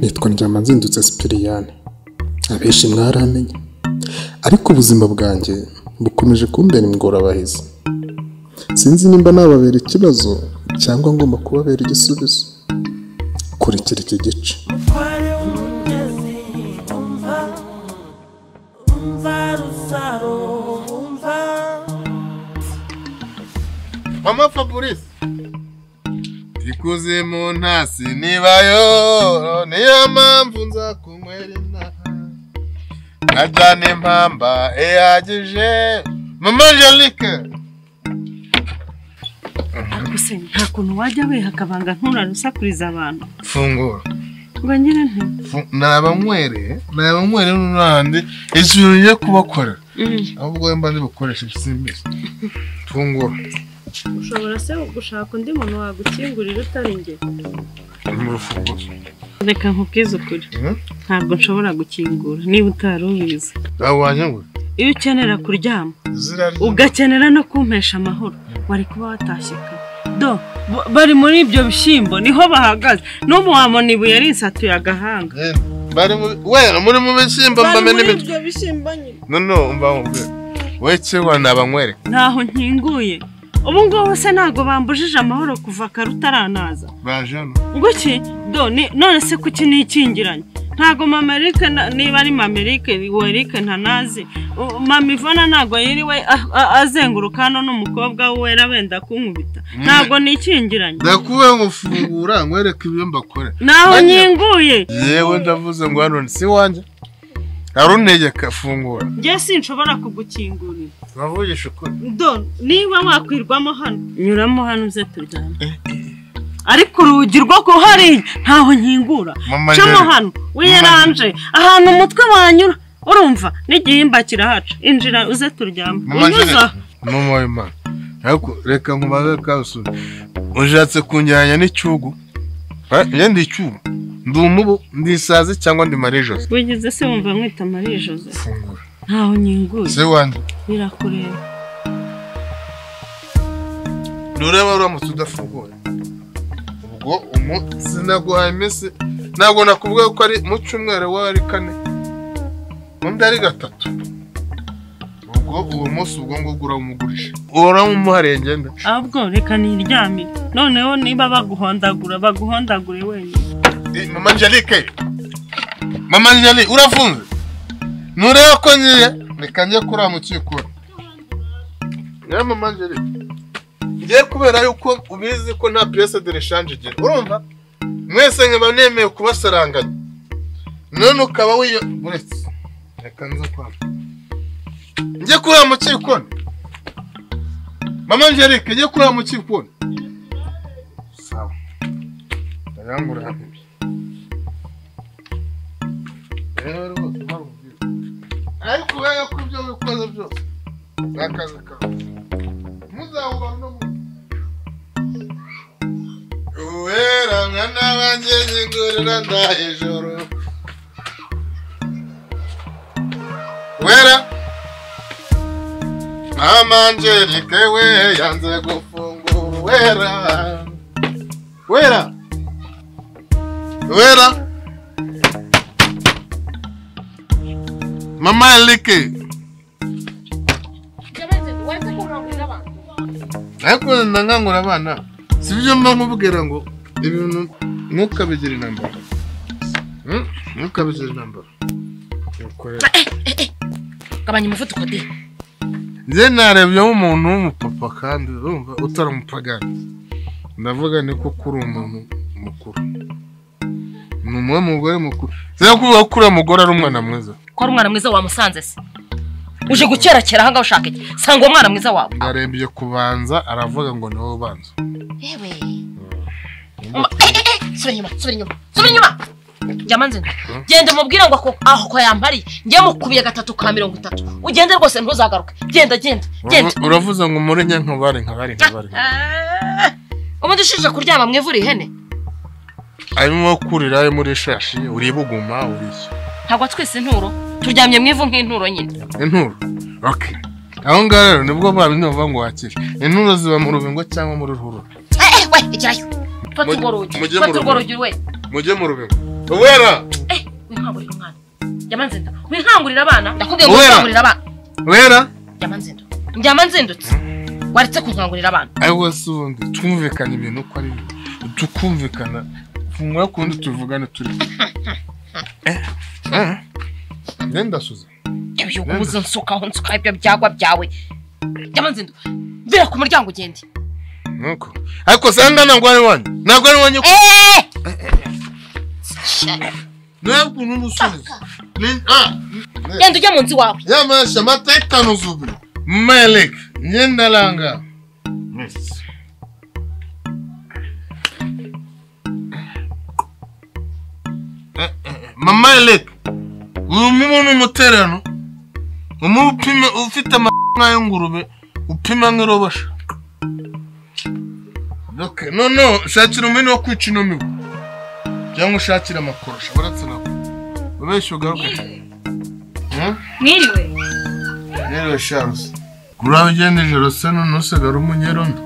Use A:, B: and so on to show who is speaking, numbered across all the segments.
A: Nitwa Nzindutse Sipiriyani, abenshi mwaramenye, ariko ubuzima bwanjye bukomeje kumbera ingorabahizi. Sinzi nimba nababera ikibazo cyangwa ngomba kubabera igisubizo. Kurikira iki gice.
B: Mama Fabrice ikuze mu ntasi nibayo niyo mpamvu nza kunywera inaha najyana impamba ehagije Mama Angelique.
C: Gusa nta kuntu wajya we hakabanga nturarusakuriza abantu.
B: Fungura
C: Ngo nyine nti
B: nabanywere n'ahandi ijuru yo kubakora ahubwo mba ndibukoresha simbizi. Fungura.
C: Ushobora se gushaka undi muntu wagukingurira utari njye? Reka nkubwize ukuri, ntabwo nshobora gukingura niba utari ubizi. Iyo ukenera kuryama ugakenera no kumpesha amahoro wari kuba watashyika. Do bari muri ibyo bishyimbo niho bahagaze, n'ubu wamona ibuye rinsatuye agahanga.
B: Bari muri mu bishyimbo mbamene
C: ibyo bishyimbo nyine.
B: No mbamubwira weke wanabanywere
C: ntaho nkinguye. Ubu ngubu se ntago bambujije amahoro kuva karutaranaza.
B: Bajano.
C: Nguki do none se kuki nikingiranye? Ntago Mama Eric niba ari Mama Eric Eric ntanazi. Mama Ivana ntago yiriwe azenguruka hano n'umukobwa we wenda kunkubita. Ntago nikingiranye.
B: Ndakuwe ngo fungura nkwereke ibyo mbakore.
C: Naho nyinguye.
B: Yewe ndavuze ngo hano si wanje. Aruntegeka fungura.
C: Nge sinshobora kugukingurira.
B: Bavugisha ukuri.
C: Do niba wakwirwamo hano nyuramo hano uze turyame. Ariko urugi rwo ko hari ntaho nkingura. Camo hano wiyeranje ahantu umutwe wanyura urumva n'igihimba kirahaca. Injira uze turyame. Unyuza.
B: Mama w'Imana. Ariko reka nkubaze kasura. Unjatse kunjyanya n'icyugu. Ndi icyugu. Ndi umubu ndisaze cyangwa ndi Marie Jose.
C: Wigize se wumva mwita Marie Jose?
B: Fungura.
C: Ntaho nyinguye.
B: Se wandi.
C: Birakureba.
B: Nureba uramutse udafunguye. Ubwo sinaguhaye mese ntabwo nakubwiye ko ari mu cyumweru wari kane. Undi ari gatatu. Ubwo uwo munsi ubwo ngo uramugurisha. Uramuharenge nda.
C: Ahubwo reka niryame. Noneho niba baguhondagure wenyine.
B: Mama Angelique. Mama Angelique urafunze. Nureba ko ngiye reka njye kuri amukikura. Ya Mama Angelique. Ngiye kubera yuko ubizi ko nta pièce de rechange igira. Urumva? Mwese nkaba nemeye kubasaranganya. None ukaba wiyo buretse. Reka nza kwa. Ngiye kuri amukikura. Mama Angelique ngiye kuri amukikura. Sawa. Ndangura hapi. Ariko wewe ko ibyo bikoze byose nakaze kawe muzawuba no wera mwana wanjye nyingurira ndahejuru wera Mama Angelique we yanze gufungura wera Mama Angelique. Ariko ndangangura abana. Sibyo mba nkubwira ngo ibintu ntukabigire intambara. Ntukabigire intambara.
D: Kabanya umuvuduko de.
B: Nze narebye umuntu w'umupapa kandi urumva utaramupagani. Ndavuga niko kuri umuntu mukuru. Numwe mugore mukuru. Seza kuvuga kuri umugore ari umwana mwiza.
D: Ko ari umwana mwiza wamusanze se. Uje gukerakera hanga ushaka iki? Sanga umwana mwiza wawe.
B: Ndarembye kubanza aravuga ngo nawe ubanza.
D: Ewe. Sura inyuma. Jamanze genda mubwira ngo aho ko yampari ngiye mukubiye 3 ka 30 ugende rwose ntuzagaruke genda
B: uravuza ngo muri nyankabare
D: umuntu ushije kuryama mwivura ihene
B: arimo kurira muri shashi uribuguma urishye
D: ntabwo twese inturo turyamye mwivu nk'inturo nyine
B: inturo okay aho ngaho nibwo babinova ngo wakire inturo ziba mu rubingo cyangwa muri ruhuru
D: we ikirayo fata urugero we
B: mujye mu rubingo wera
D: winkangurira umwana Jamanze winkangurira abana ndakubwiye ngo winkangurira abana
B: wera
D: Jamanzindutse waretse kunkangurira abana
B: ayo sundi twumvikana ibintu ko ari tukumvikana fumwa kundi tuvugane turi nenda suza
D: ibyo kubuza nsukaho nsuka ibyo byagwa byawe Jamanzindu vira ku muryango ugende
B: nuko ariko sangana ngo ari wanyu ntabwo ari wanyu ntabwo numusubiza
D: genda ujya mu nzi wawe
B: yamasha mateka nuzubira Malik nyenda langa Mama Malik umuntu muterano umupime ufite amanga y'ingurube upima nk'irobasha okay no shakira umene wo kwica inomigo cyangwa ushakira amakorosha baratse nako ubeshye ugaruka mwiriwe Charles kurabe gende joro se nusegara umunyerondo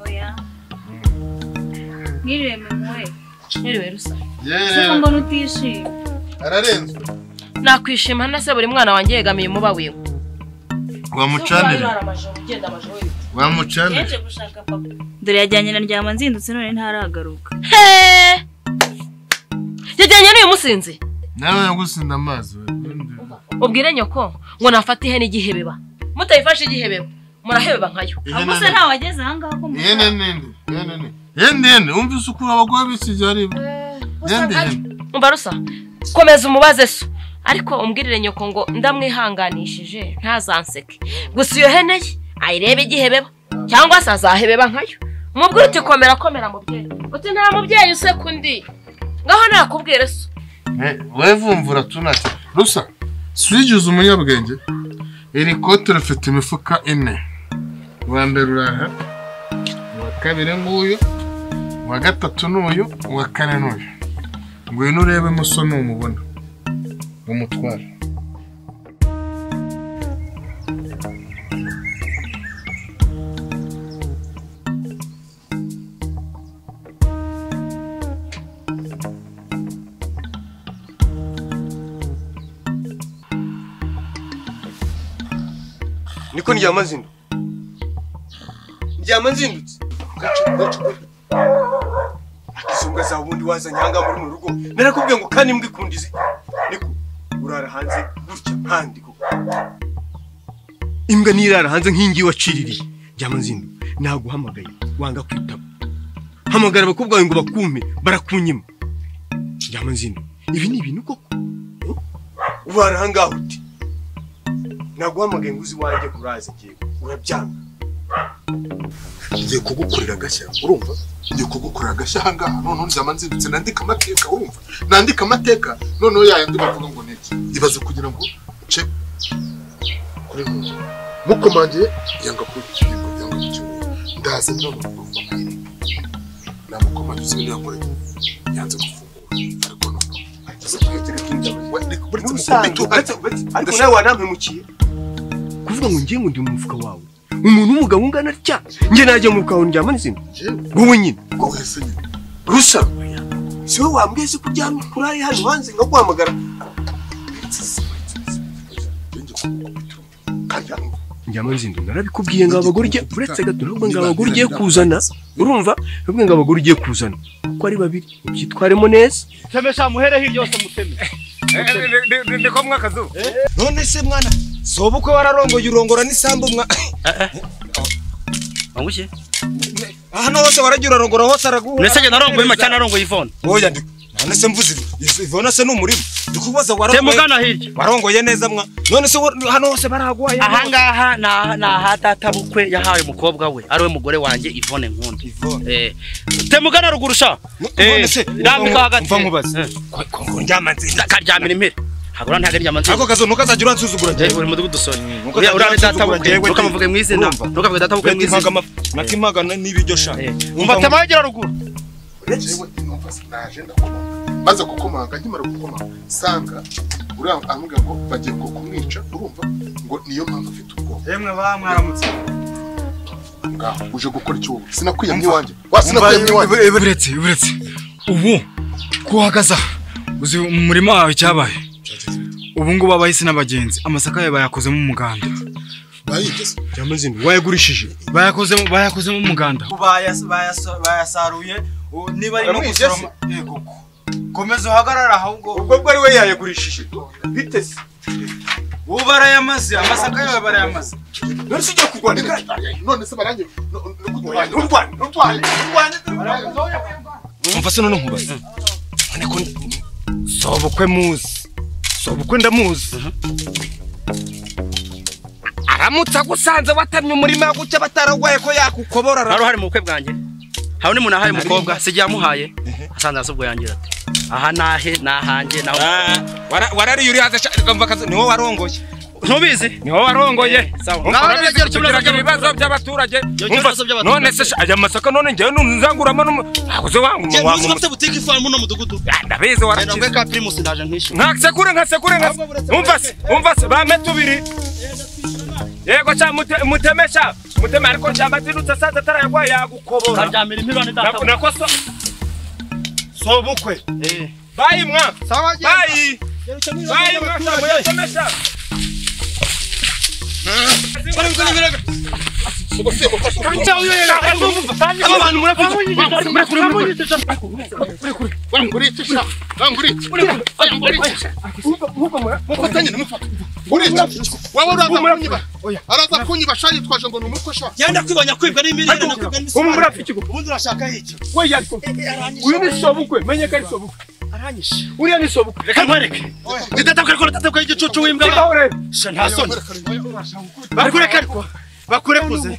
E: oya mwiriwe mwe
D: mwiriwe rusa
E: siko mbona utishimye
B: ararenze
D: nakwishima nase buri mwana wanjye yegamiye muba wiwe
B: wamucanire
E: yaje gushaka papa dore yajyanye na Jamanzindutse none ntaragaruka
D: yajyanye n'uyu musinzi
B: nawe yagusinda amazi
D: ubwire nyoko ngo nafata ihene igihebeba mutayifashe igihebeba murahebeba nkayo
E: amuse nta wageze aha ngaho ko
B: yende umvise ukura abagore b'ikijari
D: umva rusa komeza umubaze so ariko umbwirire nyoko ngo ndamwihanganishije ntazanseke gusa iyo hene ye ayirebe igihebeba cyangwa se azahebeba nkayo mubwire uti komera mubyeyi uti nta mubyeyi usekundi ngaho nakubwire so
B: wevumvura tunake rusa swijuze umunyabwenge iri kote rifite imifuka 4 wa mbere uraha wa kabiri nguyu wa gatatu n'uyu wa kane n'uyu ngwino urebe muso n'umubona umutwara
F: niko Jamanzindutse akizunga za ubundi wazanye hanga muri rugo narakubwiye ngo kandi mbwikundize niko urara hanze gutya kandi ko imbwa nirara hanze nkingi waciririye Jamanzindutse naguhamagaye wanga kwitaba hamagara bakubwaye ngo bakume barakunyima Jamanzindutse ibi ni ibintu koko urara hanga uti naguhamagaye nguzi wanjye kuraza giye urabyanga ngiye kugukorera gashya urumva ngiye kugukorera gashya hanga none Jamanzindutse nandika amateka urumva nandika amateka none yayandi bavuga ngo niki ibaze kugira ngo ce kuri mukomangiye yanga kukigo yanga kukigo ndaze none urumva namukomangiye zibindi yakore yanze gufungura ariko nawe wanampemukiye kuvuga ngo ngiye ngo ndi mu mufuka wawe umuntu w'umugabo ungana atya nge najya mu mufuka wawe Jamanzindutse wowe nyine rusa siwe wambwiye se kuryamye kuraye hano hanze ngaguhamagara Jamanzindutse narabikubwiye ngo abagore ugiye uretse gato nubwo ngo abagore ugiye kuzana urumva nubwo ngo abagore ugiye kuzana kuko ari babiri ubyitwaremo neza
G: temesha muhereho iryose muteme ndiko mwakazu
F: none se mwana sobukwe wararongoye urongora n'isambu mwa
G: Wangushye
F: hano hose waragira urongora hose araguha
G: nese je narongoye macana narongoye ifone
F: oya ndi none se mvuze ivona se n'umurimo dukubaza
H: Temugana hirya
F: warongoye neza mwa none se hano hose baragwaye
H: aha ngaha na hatata bukwe yahaye umukobwa we ari we mugore wanjye Yvonne Nkunda Temugana rugurusha
F: none se
H: ndambika hagati
F: mva mubaza ko ndyamanze
H: karyamira impere hagura ntaga ry'amanzi
F: ako kazo nukazagira uransuzugura
H: je uri mudugudu sori urane data bukwe ukamuvuge mwizina ntukavuge data bukwe mwizina
F: nakimagana n'ibiryo sha
H: umva tamagira ruguru
B: maze gukomanga nkimara gukomanga sanga uriya amuga ngo bagiye kumwica urumva ngo niyo mpamvu afite ubwoba
G: Yemwe bamwaramutse
B: ngaho uje gukora icyo sinakwiyamye iwanjye wasinakwiyamye iwanjye
G: buretse ubu kuhagaza uzi umurima wawe cyabaye ubu ngubu abahisi n'abagenzi amasaka yawe bayakozemo umuganda
B: bayigeze
F: Yamanzindu wayagurishije
G: bayakozemo umuganda bayasaruye niba ari no gusoroma yego komeza uhagarara ahubwo
F: ubwo bwo ari we yayagurishije bitese
G: ubu barayamaze amasaka yawe barayamaze
F: none se ugiye kurwanira
B: none se barangiye
F: umva se none nkubaza none ko sobukwe muzi sobukwe ndamuzi aramutse agusanze watamye umurima gutya bataragwaye ko yakukobora
H: haro hari mu bukwe bwanjye hawo ni muntu ahaye umukobwa sigiye amuhaye asanze asubwo yangira ati aha nahe nahanjye naho
F: warari yuri haza kamva kazo niwo warongoye
H: ntubizi
F: niwo warongoye
H: sawa
F: ngaho rero kugira ibibazo by'abaturage none se aya masaka none ngewe nzanguramo akoze wangu
H: mufite butike ifamu no mudugudu
F: ndabizi warakize
H: ngwe ka primus ndaje nkishu
F: nkasekure umva se bame tubiri yego cha mutemesha muteme ariko cyamatinutse saza tarayagwa yagukobora
H: karyamira impirane data
F: nakoso sobukwe bayi mwa bayi mwa mutemesha
B: araza kunyiba shari twaje ngo numukosha
H: yenda kwibanya kwibwa n'imirire nakwibwa
F: umurafiki
H: ubundi urashaka iki
F: we yariko uyu ni sobukwe menye ko ari sobukwe
H: aranyishe
F: uriya ni sobukwe
H: reka nkwereke ndatabuka ko ndatabuka igicucu w'imbwa nta soni bakureka ariko bakurekuze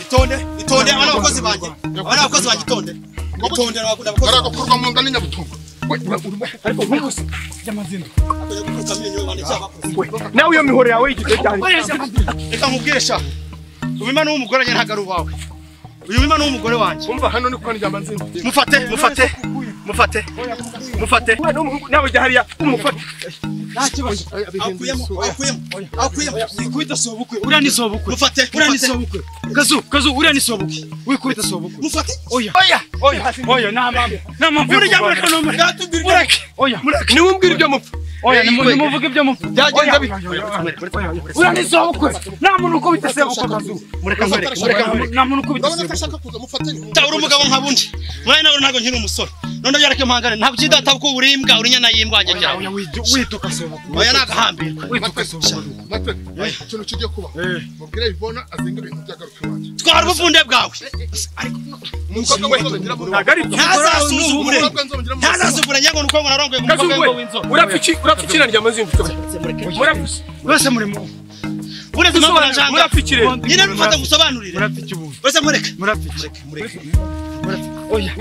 H: itonde abakozi banjye itonde
B: barakorwa mu nda n'inyabutungo
F: ariko nk'uko Yamanzindu nawe iyo mihoro yawe y'igihe cyane
H: reka nkubwire sha ubimana w'umugore wanjye ntago ari uwawe uyu wimana w'umugore wanjye
B: umva hano ni kwa Yamanzindu
H: mufate
F: nawe jya hariya umufate
H: akuyemo wikubita sobukwe uriya ni sobukwe mufate kazu uriya ni sobukwe wikubita sobukwe mufate
F: oya nta mpamvu mureke
B: niwumbwira ibyo mupfa
F: oya nimuvuge ibyo mupfa
B: byagenze bite
F: uriya ni sobukwe nta muntu ukubita sebukwe kazu
H: mureka
F: nta muntu ukubita
B: ndabona ko ashaka kuza mufatanye
H: uri umugabo nkabundi mwana nawe ntago nkiri umusore none byareke mpangane ntabwo kidata ko urimbwa uri nyana yimbwa njye cyane
F: wituka sobukwe
H: oya nagahambirwa
F: wituka sobukwe
B: ikintu kigiye kuba mubwire Yvonne azinga ibintu byagaruka iwanjye
H: twara ubuvunde bwawe ntazasuzugure nyango nuko narongoye umukobwa w'inzobe
F: urapfikira Yamanzindu
H: urase murimo urase murajanga
F: murafikire
H: nyine bifata gusobanurire
F: urapfiki ubu
H: urase mureke
F: oya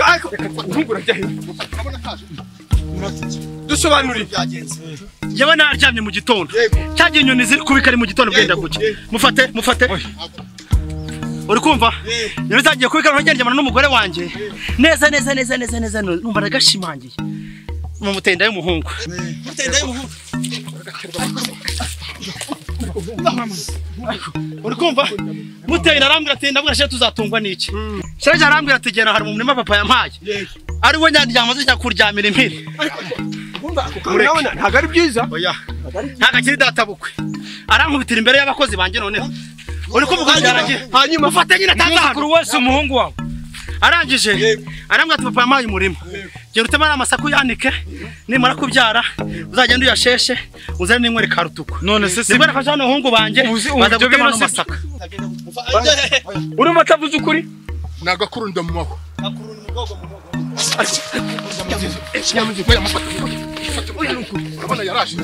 F: ntugura jya hino dusobanurire
H: byagenze yewe naryamye mu gitondo cyagiye inyoni ziri kubika ari mu gitondo bwenda guke mufate uri kumva niba zagiye kubika ntagendana n'umugore wanjye neza numva aragashimangiye mu mutenda y'umuhungu uri kumva muteye arambwira ati ndabwira she tuzatungwa n'iki sheje arambwira ati gena hari mu murima papa yampaye ari we nyandyamaze cya kuryamira impiri
F: ntago ari byiza
H: oya ntago akiri databukwe arankubitira imbere y'abakozi banjye none uri kuvuga byarangiye hanyuma ufate nyine
F: kuri wese umuhungu wawe
H: arangije arambwira ati papa yampaye umurima genda utema n'amasaku yanike nimara kubyara uzagenda uyasheshe uzane n'inkwere karutuko
F: none se
H: nibwo nafashe hano abahungu banjye baza gutema n'amasaka
F: urimo atavuze ukuri
B: nagakuru ndamumaho
H: akuru ni mugogo
B: urabona yaraje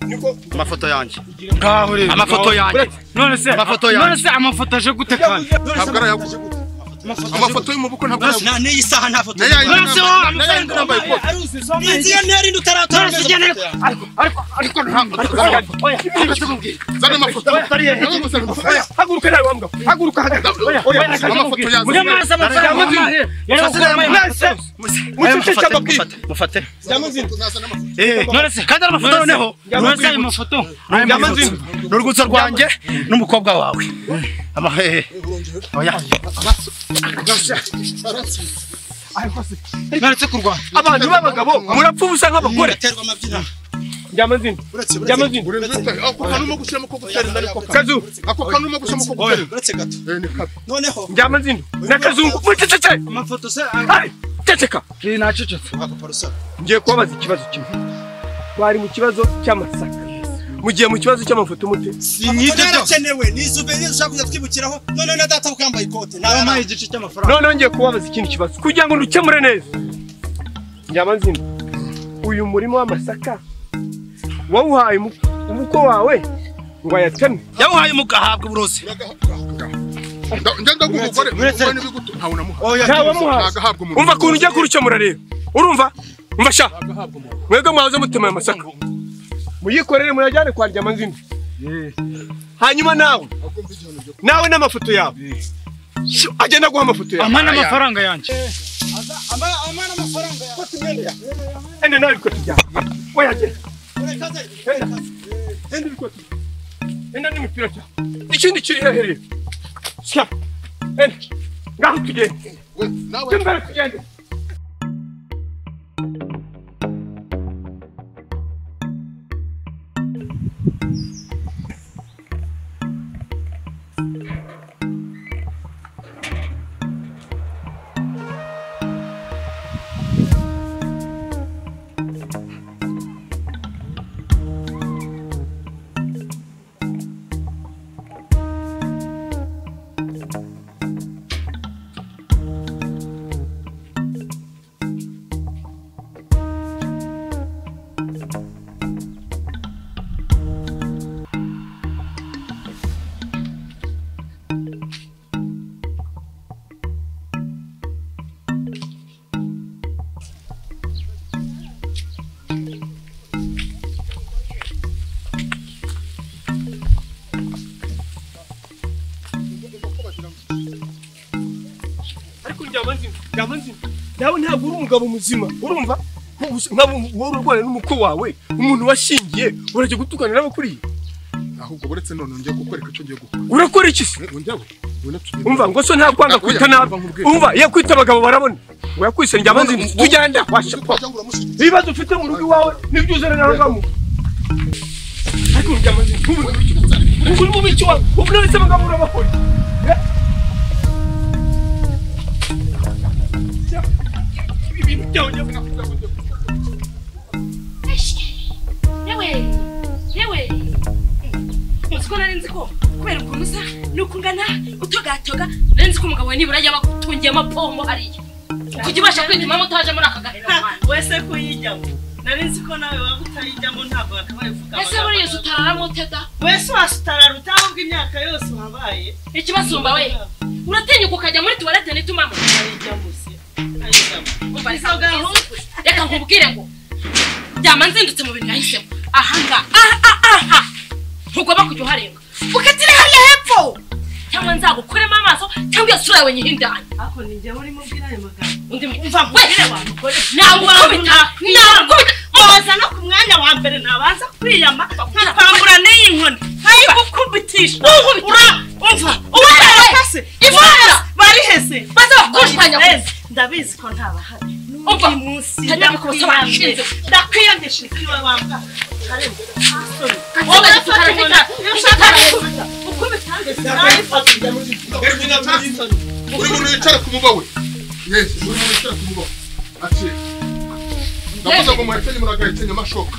H: niko amafoto yanjye
G: ngaho rero
H: amafoto yanjye
G: none se amafoto aje gute kandi
B: ntabwo arayaguze amafoto y'umubuko ntabwo arayaguze
H: nta n'iyi saha nta foto
B: nayandi nambaye ikote
H: niziyo ntari ndutaratora
B: ariko zana amafoto
H: haguruka nawe wambwa haguruka
B: amafoto
H: mufate
G: none se kandi amafoto noneho none se amafoto
H: n'urwutso rwanjye n'umukobwa wawe amahehe oya
G: naretse kurwana
H: abantu b'abagabo murapfa ubusa nk'abagore Jamazin
B: ako kanuma gushyiramo ko gutera inda ariko
H: kazu
B: ako kanuma gushyiramo ko gutera
H: uretse gato
B: ni kabi
H: noneho Jamazin nakazungu mucecece amafoto se ceceka
G: nacecetse
H: ngiye kubabaza ikibazo kimwe twari mu kibazo cy'amasaka mugiye mu kibazo cy'amafoto mute
I: sinibyo byarakenewe ni souvenir ushaka kujya twibukiraho none na data ukambaye ikote
H: namaye igice cy'amafaranga none ngiye kubabaza ikindi kibazo kugira ngo ndukemure neza Jamazin uyu murimo w'amasaka wawuhaye umuko wawe ngo ayateme
I: yawuhaye umugahabwa uburozi
B: njya ngumugore n'ibigutu ntawe namuha
H: nagahabwa umuntu umva kuntu ujya kurukemura rero urumva umva sha mwebwe mwaze mutema amasaka muyikorere murajyane kwa Jamazin hanyuma nawe n'amafoto yawe agenda guha amafoto yawe
G: amana amafaranga yanjye
I: amana amafaranga yawe
H: ende nawe ko tujya oya je ende ni mupira cya ikindi kiri hehe sha ende ngaho tugende nawe tugende Jamazin nawe ntabwo uri umugabo muzima urumva urwane n'umuko wawe umuntu washingiye urajye gutukana n'abakuriye
B: ahubwo buretse none ngiye kukwereka icyo ngiye gukora
H: urakora iki se umva ngo so nta kwanga kwita nabi umva iyo kwita abagabo barabona ngo yakwise Jamazin tujyanda ibibazo ufite mu rugo iwawe nibyo uzana nawe ngamu ariko Jamazin ubu mu bici wawe ubu none se abagabo urabakora
D: yewe uziko nari nzi ko kubera ukuntu usa nuko ungana utogatoga nari nzi ko umugabo we nibura yaba gutungiyemo pombo hariya kujya ubasha kwituma utaje muri aka gahera
C: wese kuyijyamo nari nzi ko nawe waba utayijyamo ntabwo wakabaye uvuga
D: ese buriya utararamo utega
C: wese wasutarara utahubwa imyaka yose wabaye
D: ikibasumba we uratinyuka ukajya muri tuwarete nitumamo
C: ayijyamo se ayijyamo
D: reka nkubwire ngo Jamazindutse mu bintu yahisemo aha ntugomba kujya uharenga ukatire hariya hepfo cyangwa nzagukuremo amaso cyangwa iyo sura yawe nyihindanye
C: ako ni njye urimo ubwira ayo magambo
D: undi mva mbwire wamukore nakubita
C: mubaza no ku mwanya wa mbere nabanza kwiyama nkakambura n'iyi nkoni nkayigukubitisha umva uwahese ivana bari hese
D: bazakushanya
C: ndabizi ko ntabahari
D: umva munsi ndakusobanurira
C: ndakwiyandisha ikiwe wambara
B: uri muntu wicara ku mubawe yes uri muntu wicara ku mubawe ati ndavuze ngo muhekenye muragahekenya amashoka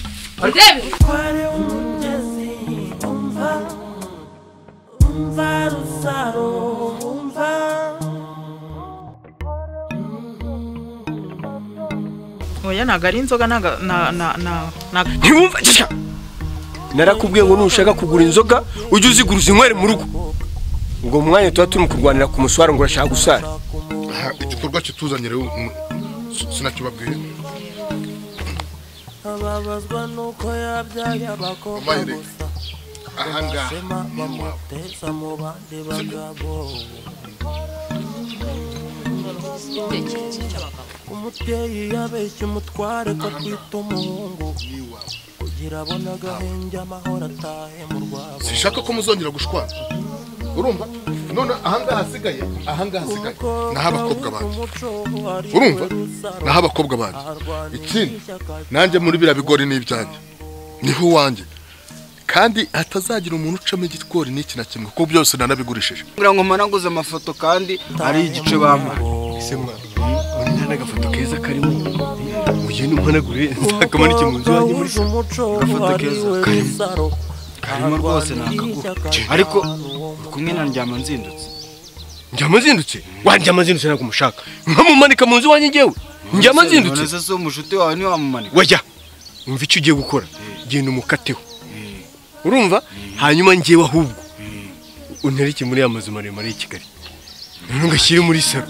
J: oya ntago ari inzoga
F: ntiwumva cisha narakubwiye ngo nushaka kugura inzoga ujye uziguruza inywere mu rugo ubwo mu mwanya tuba turi kurwanira ku muswara ngo urashaka gusara
B: igikorwa kituzanire sinakibabwiye
K: ababazwa nuko yabyaye abakobwa
B: ahangaha
K: muteza mu bandi bagabo umubyeyi yabeshye umutware ko twita umuhungu kugira abone agahenge amahoro atahe mu rwabo
B: sishaka ko muzongera gushwana urumva none ahangaha hasigaye naho abakobwa banjye urumva naho abakobwa banjye ikindi nanjye muri biriya bigori n'ibyanjye niho wanjye kandi hatazagira umuntu ucamo igikori n'iki na kimwe kuko byose nanabigurishije
G: ngira ngo managuze amafoto kandi ari igice bampa
F: ese mwana unyana agafoto keza karimo ugende umpanagure nzakamanike mu nzu wanjye muri
G: agafoto keza karimo rwose nakaguha ariko kumwe na Ndyama nzindutse
F: wandyama nzindutse ntabwo umushaka nkamumanika mu nzu wanjye njyewe Ndyama nzindutse
G: none se umushuti wawe ni wamumanika
F: wajya umva icyo ugiye gukora genda umukateho urumva hanyuma njyewe ahubwo untereke muri ya mazu maremare y'i Kigali none ngashyire muri saro